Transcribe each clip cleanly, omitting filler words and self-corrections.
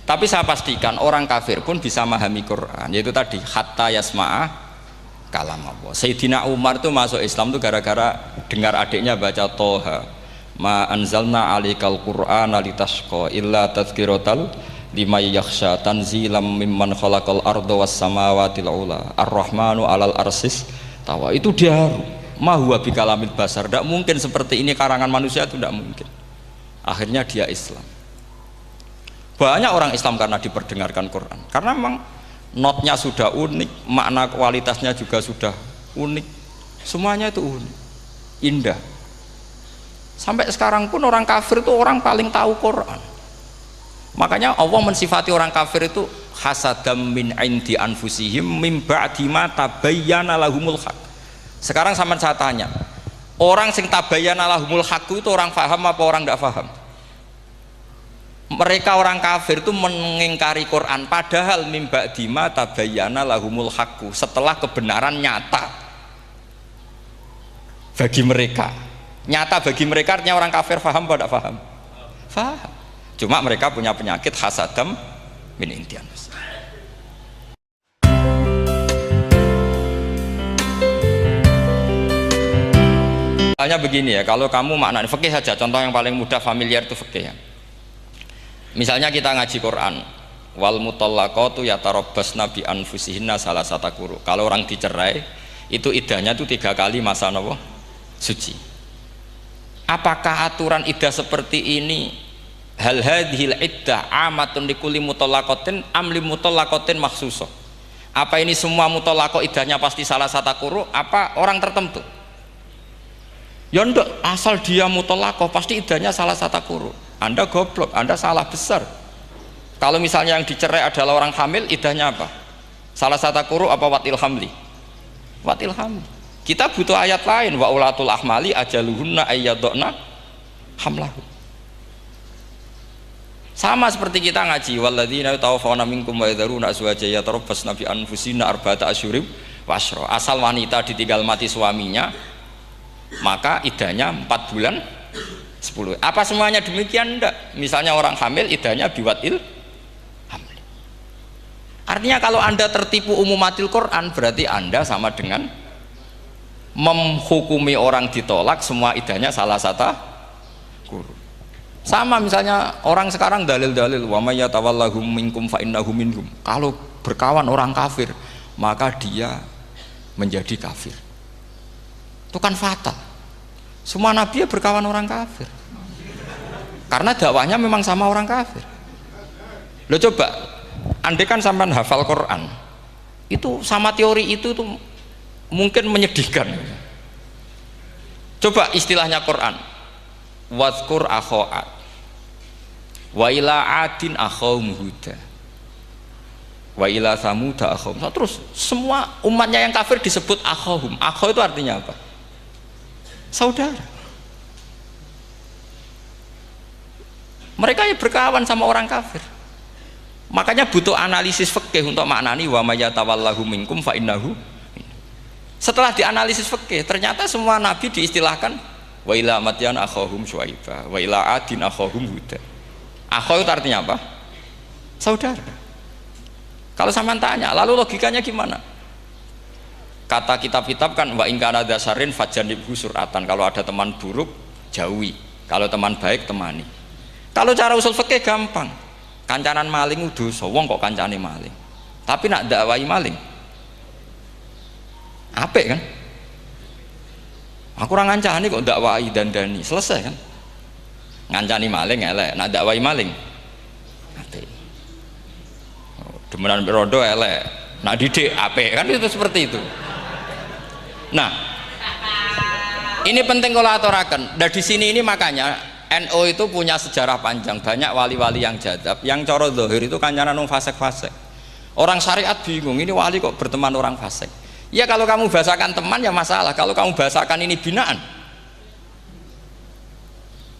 Tapi saya pastikan orang kafir pun bisa memahami Quran, yaitu tadi hatta yasma'a kalam Allah. Sayyidina Umar tuh masuk Islam tuh gara-gara dengar adiknya baca Toha, ma anzalna alikal Qur'ana litashqa illa tadhkiratal liman yakhsha tanzilam mimman khalaqal arda was samawati ula ar-rahmanu alal arsis tawa. Itu dia ma huwa bikalamil basar, tidak mungkin seperti ini karangan manusia, itu tidak mungkin. Akhirnya dia Islam. Banyak orang Islam karena diperdengarkan Quran, karena memang notnya sudah unik, makna kualitasnya juga sudah unik, semuanya itu unik, indah. Sampai sekarang pun orang kafir itu orang paling tahu Quran. Makanya Allah mensifati orang kafir itu hasadam min indi anfusihim mim ba'di ma tabayyana lahumul haq. Sekarang sama saya tanya, orang sing tabayyana lahumul haq itu orang faham apa orang tidak faham? Mereka orang kafir itu mengingkari Quran, padahal mim ba'di ma tabayyana lahumul haq, setelah kebenaran nyata bagi mereka. Nyata bagi mereka artinya orang kafir faham apa tidak faham? Faham. Cuma mereka punya penyakit hasadam min indi anfusihim. Misalnya begini ya, kalau kamu maknanya fikih saja, contoh yang paling mudah familiar itu fikih ya. Misalnya kita ngaji Quran, wal mutallaqatu yatarabbasna bi anfusihinna salasata quru. Kalau orang dicerai itu iddahnya itu 3 kali masa nopo suci. Apakah aturan iddah seperti ini hal hadhil iddah amatun likulli mutallaqatin am li mutallaqatin makhsusah? Apa ini semua mutallaqah iddahnya pasti salasata quru, apa orang tertentu? Ya enggak, asal dia mutallaqah pasti iddahnya salasata quru. Anda goblok, Anda salah besar. Kalau misalnya yang dicerai adalah orang hamil, iddahnya apa? Salasata quru apa watil hamli? Watil hamli. Kita butuh ayat lain, wa ulatul ahmali ajaluhunna ayyadna hamlahu. Sama seperti kita ngaji walladzina yatawaffawna minkum wa yadharuna azwajan yatarabbasna bi anfusina arba'ata asyhurin wa asyra. Asal wanita ditinggal mati suaminya, maka iddahnya 4 bulan 10. Apa semuanya demikian? Enggak. Misalnya orang hamil iddahnya biwatil hamil. Artinya kalau Anda tertipu umumatil Quran, berarti Anda sama dengan menghukumi orang ditolak semua iddahnya salah satu guru. Sama misalnya orang sekarang dalil-dalil wa may yatawallahum minkum fa innahu minhum. Kalau berkawan orang kafir, maka dia menjadi kafir. Itu kan fatal. Semua nabi ya berkawan orang kafir, karena dakwahnya memang sama orang kafir. Lo coba, andai kan sampean hafal Quran, itu sama teori itu tuh mungkin menyedihkan. Coba istilahnya Quran, wadhkur akho'at wa ila adin akhawum huda wa ila samuda akhawum. Terus semua umatnya yang kafir disebut akhawum. Akhaw itu artinya apa? Saudara. Mereka ya berkawan sama orang kafir. Makanya butuh analisis fikih untuk maknani wa may yatawallahu minkum fa innahu. Setelah dianalisis fikih, ternyata semua nabi diistilahkan wa ila madyan akhahum syuaiba wa ila adin akhahum huda. Akhaw itu artinya apa? Saudara. Kalau sampean tanya, lalu logikanya gimana? Kata kitab-kitab kan wa in kana dasarin fajanibhu suratan. Kalau ada teman buruk jauhi, kalau teman baik temani. Kalau cara usul fikih gampang, kancanan maling dosa, wong kok kancane maling, tapi nak dakwai maling apik kan? Aku ora ngancani kok dakwai dandani, selesai kan? Ngancani maling elek, nak dakwai maling apik. Demenan rondo elek, nak didik apik kan, itu seperti itu. Nah, ini penting kalau aturakan. Dan di sini ini makanya NU itu punya sejarah panjang, banyak wali-wali yang jadab, yang coro zahir itu kancanan wong fasik-fasik. Orang syariat bingung, ini wali kok berteman orang fasik. Ya kalau kamu bahasakan teman ya masalah, kalau kamu bahasakan ini binaan,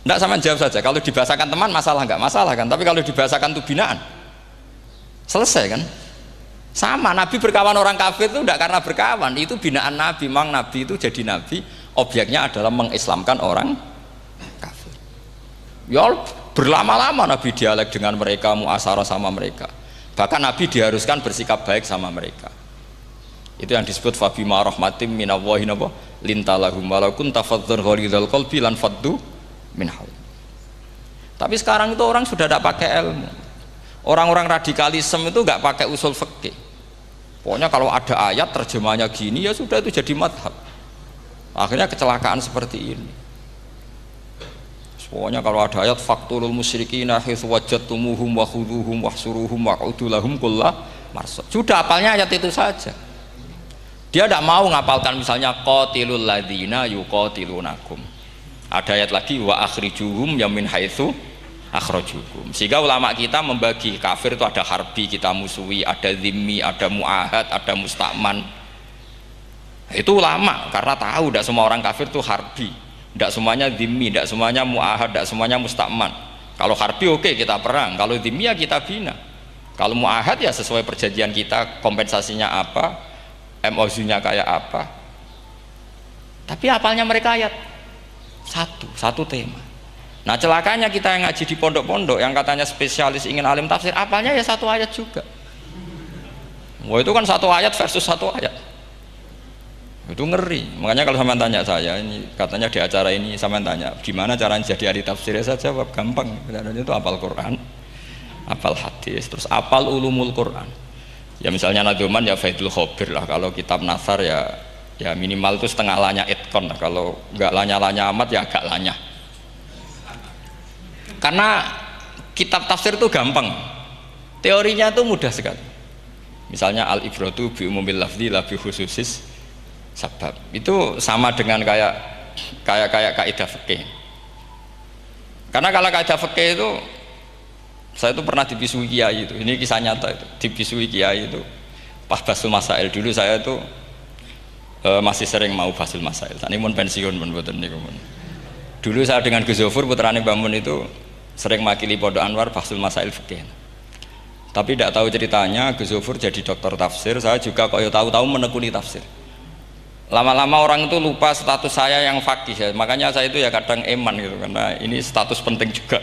enggak, sama jawab saja. Kalau dibahasakan teman masalah enggak? Masalah kan? Tapi kalau dibahasakan itu binaan, selesai kan? Sama, Nabi berkawan orang kafir itu tidak karena berkawan, itu binaan Nabi. Memang Nabi itu jadi Nabi, objeknya adalah mengislamkan orang kafir. Ya Berlama-lama Nabi dialek dengan mereka, muasyarah sama mereka. Bahkan Nabi diharuskan bersikap baik sama mereka. Itu yang disebut fabima rahmatim minallahi lintalahum walau kunta faddzan ghalidhal qalbi lan faddu min haul. Tapi sekarang itu orang sudah tidak pakai ilmu. Orang-orang radikalisme itu nggak pakai usul fikih. Pokoknya kalau ada ayat terjemahnya gini ya sudah itu jadi madhab. Akhirnya kecelakaan seperti ini. Pokoknya kalau ada ayat faqtulul musyrikina haitsu wajadtumuhum wa khudhuhum wahsuruhum wa'udu lahum kulla marsad. Sudah hafalnya ayat itu saja. Dia tidak mau ngapalkan misalnya qatilul ladzina yuqatilunakum. Ada ayat lagi wa akhrijuhum ya min haitsu akhrajukum. Sehingga ulama kita membagi kafir itu ada harbi, kita musuhi, ada zimmi, ada muahad, ada musta'man. Itu ulama karena tahu tidak semua orang kafir itu harbi, tidak semuanya zimmi, tidak semuanya muahad, tidak semuanya musta'man. Kalau harbi oke, kita perang, kalau zimmi ya kita bina. Kalau muahad ya sesuai perjanjian kita, kompensasinya apa, MOU-nya kayak apa. Tapi hafalnya mereka ayat satu tema. Nah celakanya kita yang ngaji di pondok-pondok yang katanya spesialis ingin alim tafsir, hafalnya ya satu ayat juga. Wah itu kan satu ayat versus satu ayat, itu ngeri. Makanya kalau sama tanya saya, ini katanya di acara ini sama tanya gimana caranya jadi ahli tafsir, saya jawab gampang. Caranya itu hafal Quran, hafal hadis, terus hafal ulumul Quran. Ya misalnya Nadoman ya Faidul Khobir lah, kalau kitab Nasar ya minimal itu setengah lanya itkon lah, kalau nggak lanya amat ya agak lanya. Karena kitab tafsir itu gampang, teorinya itu mudah sekali. Misalnya al-ibratu bi umumil lafzi la bi khususis sabab, itu sama dengan kayak kaidah fikih. Karena kalau kaidah fikih itu saya itu pernah dibisui kiai itu, ini kisah nyata itu, dibisui kiai itu pas basul masail. Dulu saya itu masih sering mau basul masail. Tadi mun pensiun mun boten niku. Dulu saya dengan Gus Zofur putrane Mbah Mun itu sering makili Pondok Anwar basul masail fikih. Tapi tidak tahu ceritanya Gus Zofur jadi dokter tafsir, saya juga kok ya tahu-tahu menekuni tafsir. Lama-lama orang itu lupa status saya yang fakih ya. Makanya saya itu ya kadang eman gitu, karena ini status penting juga.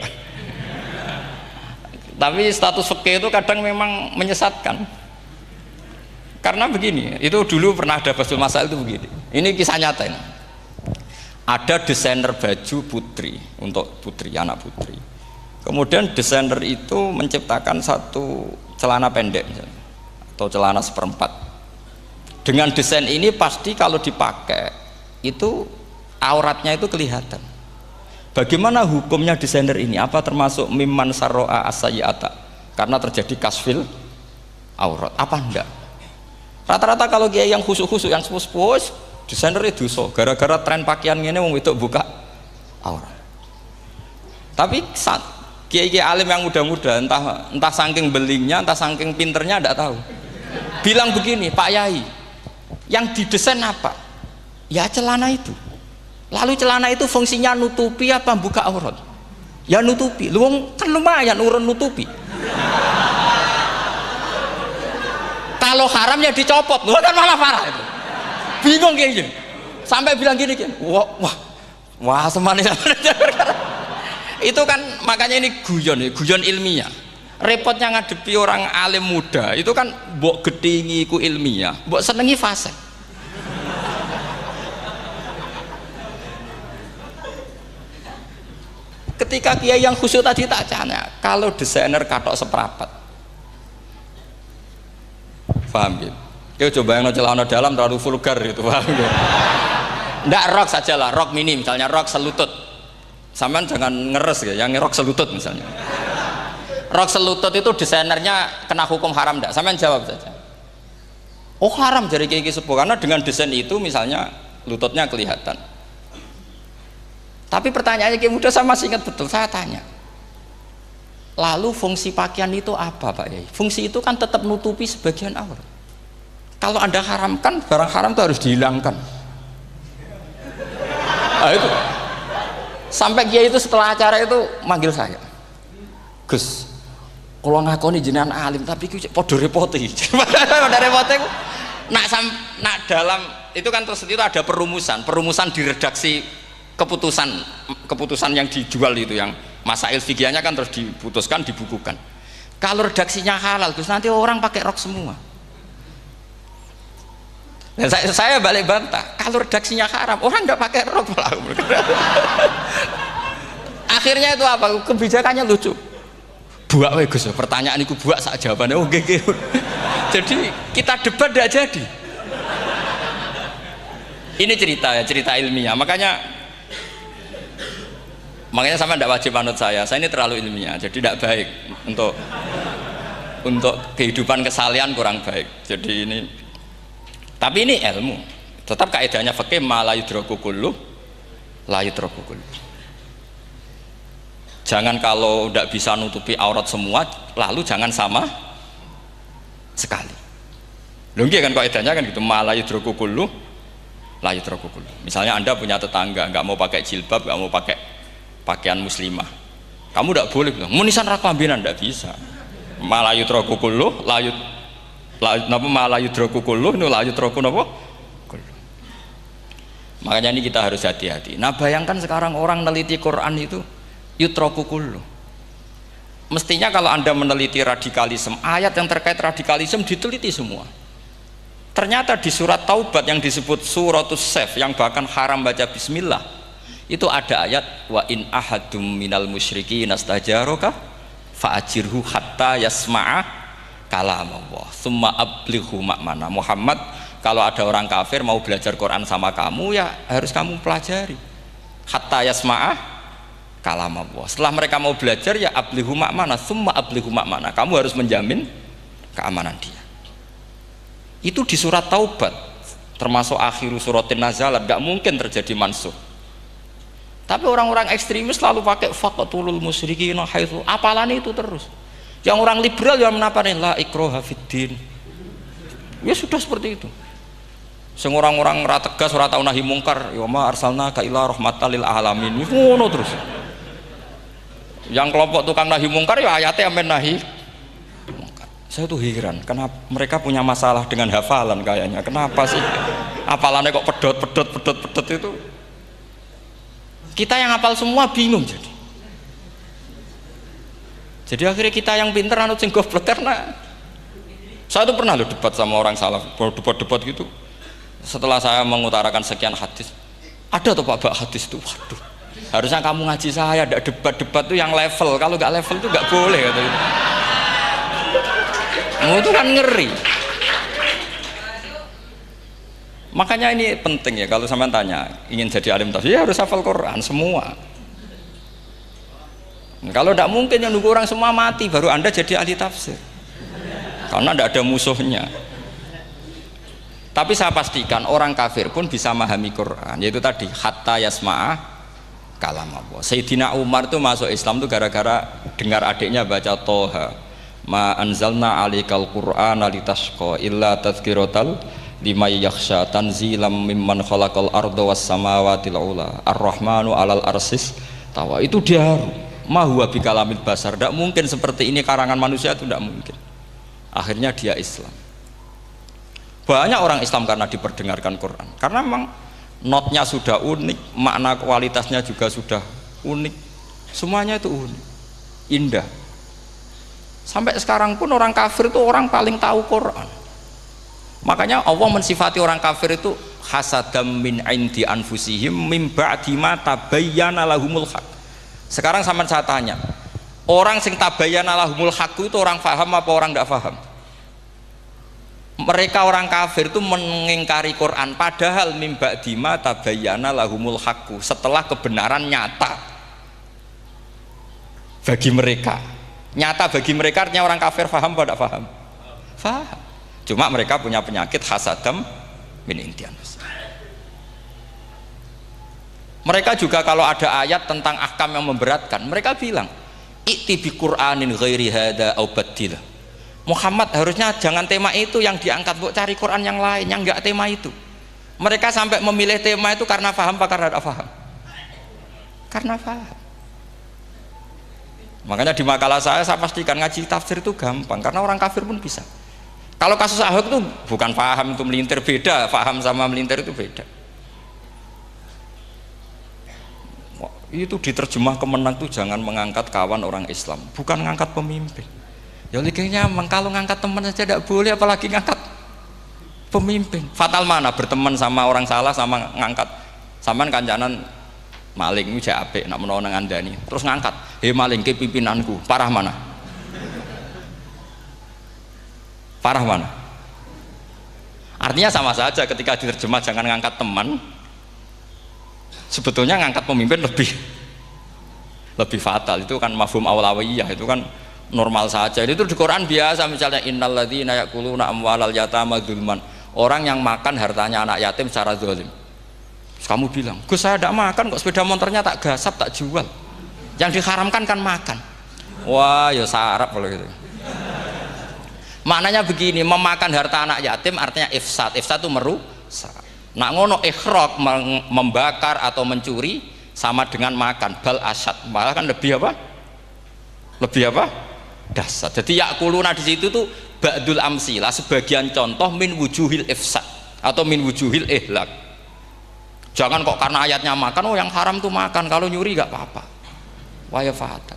Tapi status fikih itu kadang memang menyesatkan. Karena begini, itu dulu pernah ada basul masail itu begini. Ini kisah nyata ini. Ada desainer baju putri untuk putri, anak putri. Kemudian desainer itu menciptakan satu celana pendek misalnya, atau celana seperempat. Dengan desain ini pasti kalau dipakai itu auratnya itu kelihatan. Bagaimana hukumnya desainer ini? Apa termasuk mimman sarro'a as-sayyi'ata? Karena terjadi kasfil aurat. Apa enggak? Rata-rata kalau kiai yang khusuk-khusuk, yang sepuh-sepuh, desainer itu dosa. Gara-gara tren pakaian ini wong wedok buka aurat. Tapi saat kiai-kiai alim yang muda-muda, entah saking belingnya, entah saking pinternya, enggak tahu. Bilang begini, Pak Yai, yang didesain apa? Ya celana itu. Lalu celana itu fungsinya nutupi apa buka aurat? Ya nutupi. Lu kan lumayan urun nutupi. Kalau haram ya dicopot. Lu kan malah parah itu. Bingung kayaknya. Sampai bilang gini kan. Wah semane. Itu kan makanya ini guyon ilmiah. Repotnya ngadepi orang alim muda itu kan mbok gedhingi ku ilmiah, mbok senengi fase. Ketika kiai yang khusyuk tadi tak tanya, kalau desainer katok seprapat, paham gitu? Kau coba yang celana dalam terlalu vulgar itu, paham gitu? Nggak, rok saja lah, rok mini misalnya, rok selutut. Sampean jangan ngeres ya, yang rok selutut misalnya. Rok selutut itu desainernya kena hukum haram nggak? Sampean jawab saja. Oh haram jadi kiai sepuh, karena dengan desain itu misalnya lututnya kelihatan. Tapi pertanyaannya kayak muda saya masih ingat betul, saya tanya. Lalu fungsi pakaian itu apa Pak Yai? Fungsi itu kan tetap nutupi sebagian aurat. Kalau Anda haramkan, barang haram itu harus dihilangkan. Nah itu. Sampai kiai itu setelah acara itu manggil saya. Gus, kalau ngakoni jenengan alim tapi podo repoti. Podo repoti nak dalam itu kan terus itu ada perumusan di redaksi keputusan yang dijual itu yang masail fikihnya kan terus diputuskan, dibukukan. Kalau redaksinya halal, Gus, nanti orang pakai rok semua. Dan saya balik bantah, kalau redaksinya haram, orang nggak pakai rok malah. Akhirnya itu apa? Kebijakannya lucu. Buak we Gus, pertanyaan itu buak sak jawabannya oke. Jadi kita debat tidak jadi. Ini cerita ya, cerita ilmiah. Makanya sama tidak wajib manut saya ini terlalu ilmiah, jadi tidak baik untuk kehidupan kesalian, kurang baik. Jadi ini, tapi ini ilmu, tetap kaidahnya fikih ma la yudraku kullu la yudraku kullu. Jangan kalau tidak bisa nutupi aurat semua, lalu jangan sama sekali. Loh kan kaidahnya kan gitu, ma la yudraku kullu la yudraku kullu. Misalnya Anda punya tetangga nggak mau pakai jilbab, nggak mau pakai pakaian muslimah, kamu tidak boleh bilang munisan raklambinan, tidak bisa. Malayu troku kulluh layut napa malayu troku kulluh nu layut troku napa kulluh. Makanya ini kita harus hati-hati. Nah bayangkan sekarang orang meneliti Quran itu yutroku kulluh. Mestinya kalau Anda meneliti radikalisme, ayat yang terkait radikalisme diteliti semua. Ternyata di surat Taubat yang disebut suratus Saff, yang bahkan haram baca bismillah, itu ada ayat wa in ahadum minal musyrikin nastajaraka fa'ajirhu hatta yasma'a kalamullah summa ablighu ma'mana. Muhammad, kalau ada orang kafir mau belajar Quran sama kamu, ya harus kamu pelajari hatta yasma'a kalamullah. Setelah mereka mau belajar, ya ablighu ma'mana, summa ablighu ma'mana, kamu harus menjamin keamanan dia. Itu di surat Taubat, termasuk akhiru suratin nazalat, gak mungkin terjadi mansukh. Tapi orang-orang ekstremis selalu pakai faqatulul musyrikin haitsu, apalan itu terus. Yang orang liberal yang menaparin la ikraha fiddin. Ya sudah seperti itu. Sing orang-orang ora tegas, ora tau nahi mungkar, ya ma arsalnaka illa rahmatan lil alamin. Ngono terus. Yang kelompok tukang nahi mungkar ya ayatnya amen nahi mungkar. Saya tuh heran, kenapa mereka punya masalah dengan hafalan kayaknya. Kenapa sih? Hafalannya kok pedot itu. Kita yang hafal semua bingung jadi akhirnya kita yang pinter anut sing goblok. Karena saya tuh pernah loh debat sama orang salaf, debat gitu. Setelah saya mengutarakan sekian hadis, ada tuh Pak hadis itu, waduh, harusnya kamu ngaji saya, ada debat tuh yang level, kalau nggak level tuh nggak boleh katanya. Itu kan ngeri. Makanya ini penting ya, kalau sampean tanya ingin jadi alim tafsir, ya harus hafal Quran semua. Kalau tidak mungkin yang nunggu orang semua mati baru Anda jadi ahli tafsir, karena tidak ada musuhnya. Tapi saya pastikan orang kafir pun bisa memahami Quran, yaitu tadi hatta yasma'a kalamullah. Sayyidina Umar itu masuk Islam itu gara-gara dengar adiknya baca Toha, ma anzalna alikal Qur'ana litashqa illa tadhkiratal liman yakhsha tanzilam mimman khalaqal arda was samawati ula ar-rahmanu alal arsis tawa. Itu dia ma huwa bikalamil basar, tidak mungkin seperti ini karangan manusia, itu tidak mungkin. Akhirnya dia Islam. Banyak orang Islam karena diperdengarkan Quran, karena memang notnya sudah unik, makna kualitasnya juga sudah unik, semuanya itu unik, indah. Sampai sekarang pun orang kafir itu orang paling tahu Quran. Makanya Allah mensifati orang kafir itu hasadam min indi anfusihim mim ba'di ma tabayyana lahumul haq. Sekarang sama saya tanya, orang sing tabayyana lahumul haq itu orang faham apa orang tidak faham? Mereka orang kafir itu mengingkari Quran, padahal mim ba'di ma tabayyana lahumul haq, setelah kebenaran nyata bagi mereka. Nyata bagi mereka artinya orang kafir faham apa tidak faham? Faham. Cuma mereka punya penyakit hasadam min indi anfusihim. Mereka juga kalau ada ayat tentang ahkam yang memberatkan, mereka bilang i'ti bi Qur'anin ghairi hada au badil. Muhammad harusnya jangan tema itu yang diangkat, bu cari Quran yang lain yang enggak tema itu. Mereka sampai memilih tema itu karena paham apa karena tidak paham? Karena paham. Makanya di makalah saya pastikan ngaji tafsir itu gampang, karena orang kafir pun bisa. Kalau kasus Ahok itu bukan paham itu melintir, beda. Paham sama melintir itu beda. itu diterjemah kemenang tuh jangan mengangkat kawan orang Islam, bukan ngangkat pemimpin. Ya likinya kalau ngangkat teman saja tidak boleh, apalagi ngangkat pemimpin. Fatal mana berteman sama orang salah sama ngangkat. Saman kancanan maling itu apik nak menawa nang andani. Terus ngangkat, "Hei maling ke pimpinanku." Parah mana? Parah mana? Artinya sama saja ketika diterjemah jangan ngangkat teman. Sebetulnya ngangkat pemimpin lebih fatal. Itu kan mafhum awlawiyah, itu kan normal saja. Itu di Quran biasa, misalnya innalladzina ya'kuluna amwalal yatama dzulman, orang yang makan hartanya anak yatim secara zalim. Terus kamu bilang, "Gus, saya tidak makan kok, sepeda motornya tak gasap, tak jual." Yang diharamkan kan makan. Wah, ya sarap kalau gitu. Maknanya begini, memakan harta anak yatim artinya ifsad. Ifsad itu merusak. Nak ngono ikhraq, membakar atau mencuri sama dengan makan, bal asad, malah kan lebih apa? Lebih apa? Dasar. Jadi yakuluna di situ tuh ba'dul amsilah, sebagian contoh min wujuhil ifsad atau min wujuhil ihlak. Jangan kok karena ayatnya makan, oh yang haram tuh makan, kalau nyuri gak apa-apa. Wah ya fatal.